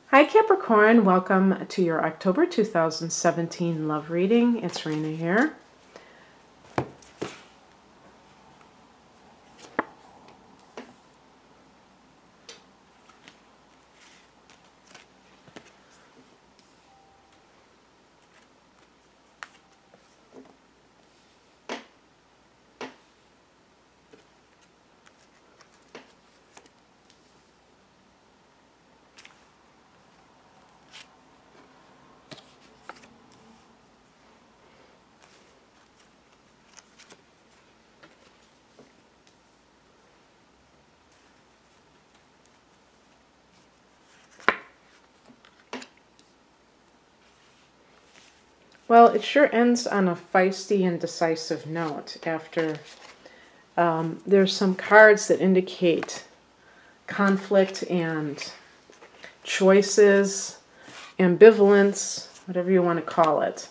Hi Capricorn, welcome to your October 2017 love reading. It's Rena here. Well, it sure ends on a feisty and decisive note after there's some cards that indicate conflict and choices, ambivalence, whatever you want to call it.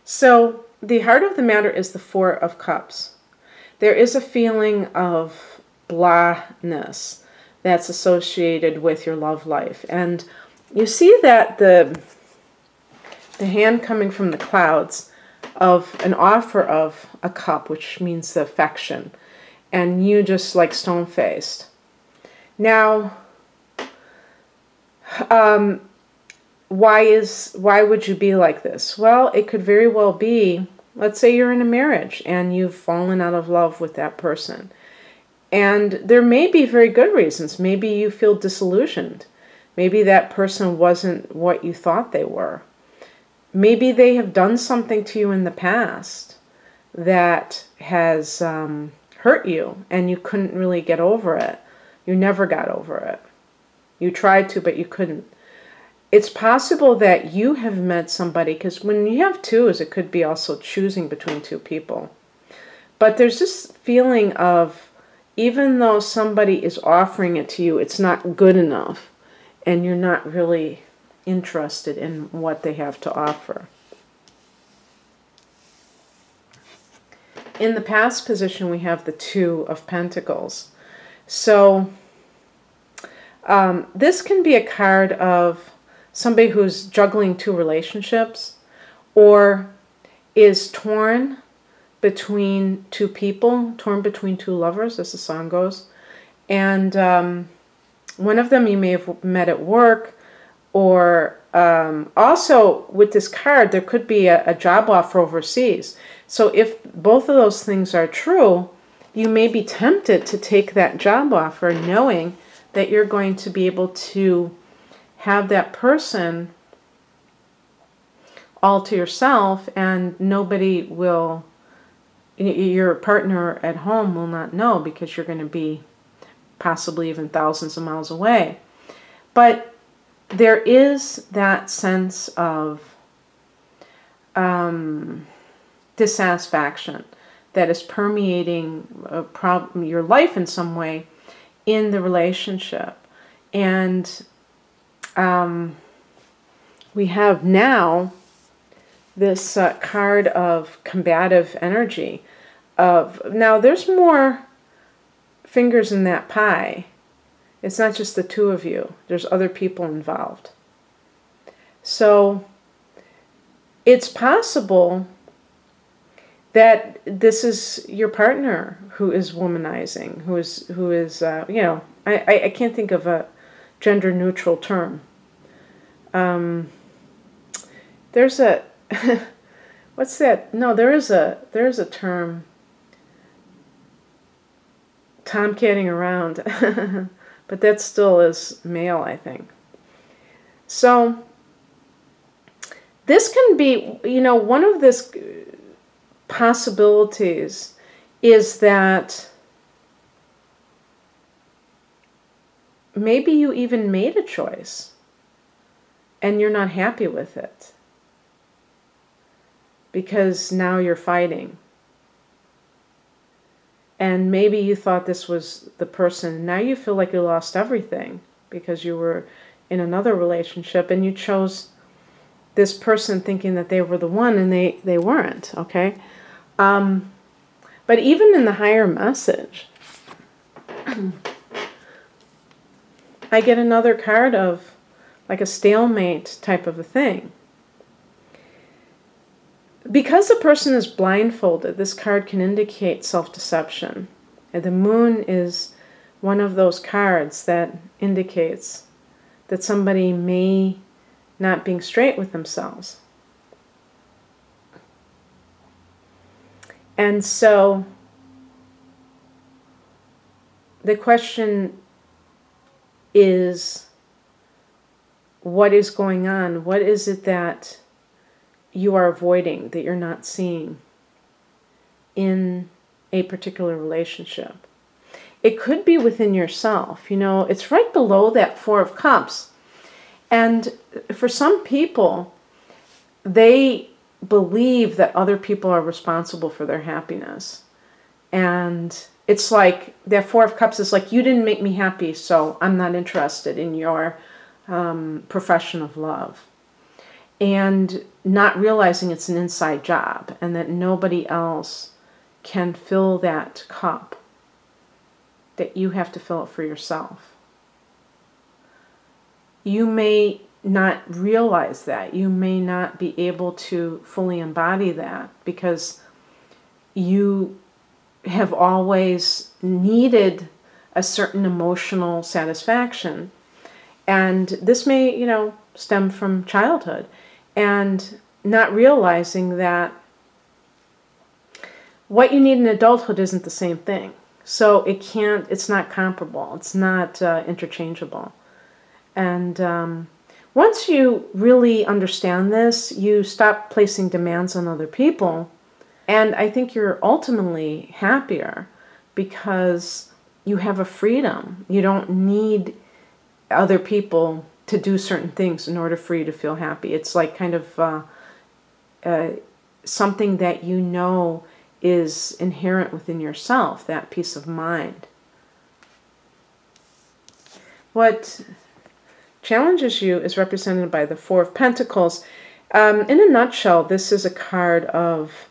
So the heart of the matter is the Four of Cups. There is a feeling of blahness that's associated with your love life. And you see that the hand coming from the clouds of an offer of a cup, which means the affection, and you just like stone-faced. Now, why would you be like this? Well, it could very well be, let's say you're in a marriage and you've fallen out of love with that person. And there may be very good reasons. Maybe you feel disillusioned. Maybe that person wasn't what you thought they were. Maybe they have done something to you in the past that has hurt you and you couldn't really get over it. You never got over it. You tried to, but you couldn't. It's possible that you have met somebody, because when you have twos, it could be also choosing between two people. But there's this feeling of, even though somebody is offering it to you, it's not good enough, and you're not really interested in what they have to offer. In the past position, we have the Two of Pentacles. So this can be a card of somebody who's juggling two relationships or is torn between two people, torn between two lovers, as the song goes. And one of them you may have met at work, or also with this card, there could be a job offer overseas. So if both of those things are true, you may be tempted to take that job offer knowing that you're going to be able to have that person all to yourself, and nobody will, your partner at home will not know, because you're going to be possibly even thousands of miles away. But there is that sense of dissatisfaction that is permeating your life in some way in the relationship. And we have now this card of combative energy. Now there's more fingers in that pie. It's not just the two of you. There's other people involved. So it's possible that this is your partner who is womanizing, who is you know, I can't think of a gender neutral term. There's a what's that? No, there's a term. Tomcatting around. But that still is male, I think. So this can be, you know, one of this possibilities is that maybe you even made a choice and you're not happy with it, because now you're fighting. And maybe you thought this was the person. Now you feel like you lost everything because you were in another relationship and you chose this person thinking that they were the one, and they weren't, okay? But even in the higher message, I get another card of like a stalemate type of a thing. Because the person is blindfolded, this card can indicate self-deception. And the moon is one of those cards that indicates that somebody may not being straight with themselves. And so the question is, what is going on? What is it that you are avoiding, that you're not seeing in a particular relationship? It could be within yourself. You know, it's right below that Four of Cups. And for some people, they believe that other people are responsible for their happiness. And it's like, that Four of Cups is like, you didn't make me happy, so I'm not interested in your profession of love. And not realizing it's an inside job and that nobody else can fill that cup, that you have to fill it for yourself. You may not realize that. You may not be able to fully embody that because you have always needed a certain emotional satisfaction. And this may, you know, stem from childhood. And not realizing that what you need in adulthood isn't the same thing. So it's not comparable. It's not interchangeable. And once you really understand this, you stop placing demands on other people. And I think you're ultimately happier because you have a freedom. You don't need other people to do certain things in order for you to feel happy. It's like kind of something that you know is inherent within yourself, that peace of mind. What challenges you is represented by the Four of Pentacles. In a nutshell, this is a card of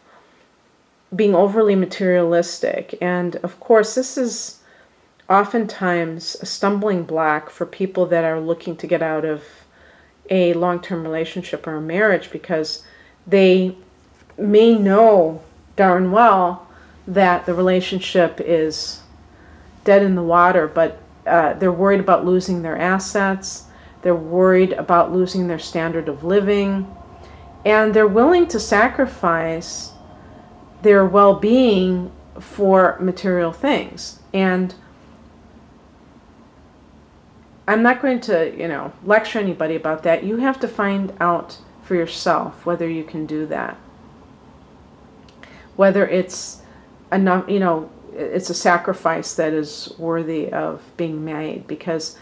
being overly materialistic. And of course, this is oftentimes a stumbling block for people that are looking to get out of a long-term relationship or a marriage, because they may know darn well that the relationship is dead in the water, but they're worried about losing their assets, they're worried about losing their standard of living, and they're willing to sacrifice their well-being for material things. And I'm not going to, you know, lecture anybody about that. You have to find out for yourself whether you can do that. Whether it's enough, you know, it's a sacrifice that is worthy of being made. Because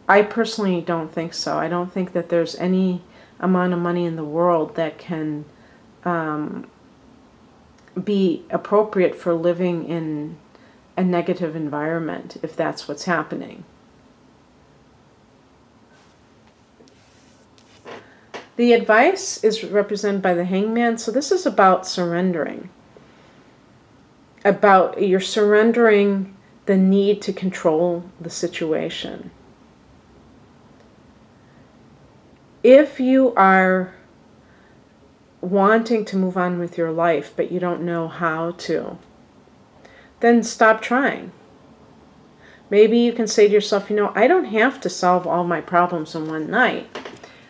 I personally don't think so. I don't think that there's any amount of money in the world that can be appropriate for living in a negative environment, if that's what's happening. The advice is represented by the Hangman. So this is about surrendering. About you're surrendering the need to control the situation. If you are wanting to move on with your life, but you don't know how to, then stop trying. Maybe you can say to yourself, you know, I don't have to solve all my problems in one night.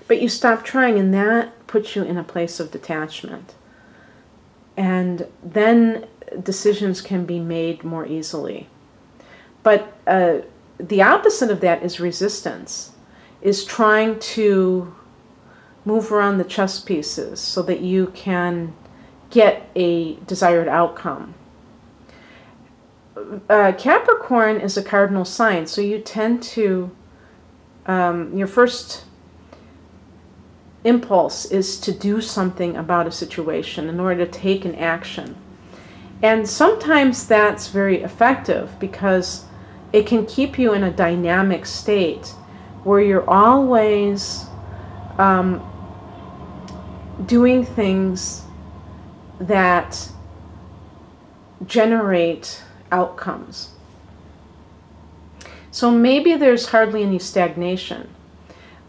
But you stop trying, and that puts you in a place of detachment. And then decisions can be made more easily. But the opposite of that is resistance, is trying to move around the chess pieces so that you can get a desired outcome. Capricorn is a cardinal sign, so you tend to, your first impulse is to do something about a situation in order to take an action. And sometimes that's very effective because it can keep you in a dynamic state where you're always doing things that generate outcomes. So maybe there's hardly any stagnation.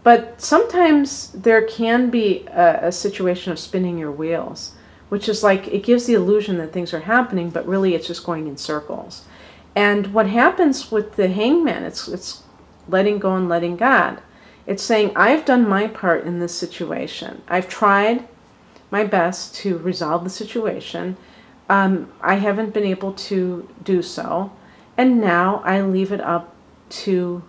But sometimes there can be a situation of spinning your wheels, which is like, it gives the illusion that things are happening, but really it's just going in circles. And what happens with the Hangman, it's letting go and letting God. It's saying, I've done my part in this situation. I've tried my best to resolve the situation. I haven't been able to do so. And now I leave it up to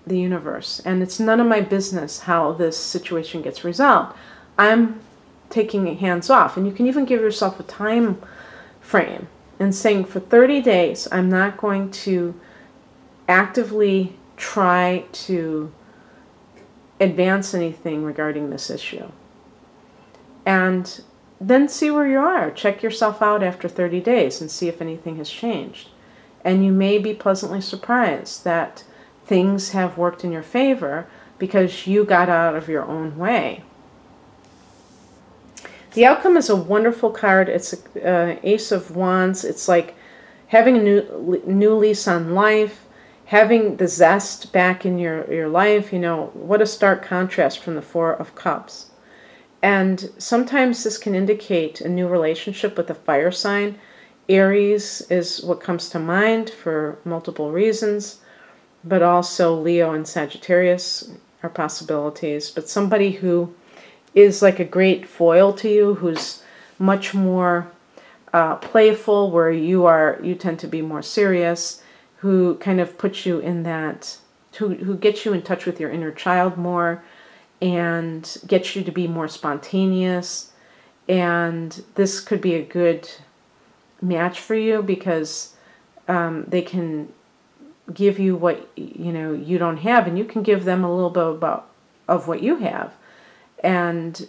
the universe. And it's none of my business how this situation gets resolved. I'm taking hands off. And you can even give yourself a time frame and saying, for 30 days, I'm not going to actively try to advance anything regarding this issue. And then see where you are. Check yourself out after 30 days and see if anything has changed. And you may be pleasantly surprised that things have worked in your favor because you got out of your own way. The Outcome is a wonderful card. It's an Ace of Wands. It's like having a new lease on life, having the zest back in your life. You know, what a stark contrast from the Four of Cups. And sometimes this can indicate a new relationship with a fire sign. Aries is what comes to mind for multiple reasons, but also Leo and Sagittarius are possibilities. But somebody who is like a great foil to you, who's much more playful, where you tend to be more serious, who kind of puts you in that, who gets you in touch with your inner child more, and gets you to be more spontaneous. And this could be a good match for you because they can give you what you don't have, and you can give them a little bit of what you have. And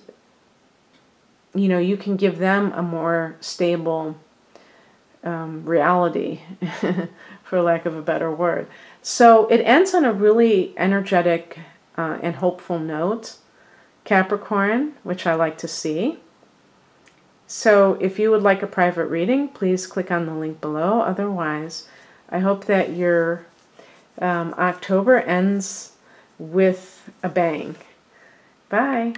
you can give them a more stable reality, for lack of a better word. So it ends on a really energetic and hopeful note, Capricorn, which I like to see. So if you would like a private reading, please click on the link below. Otherwise, I hope that your October ends with a bang. Bye.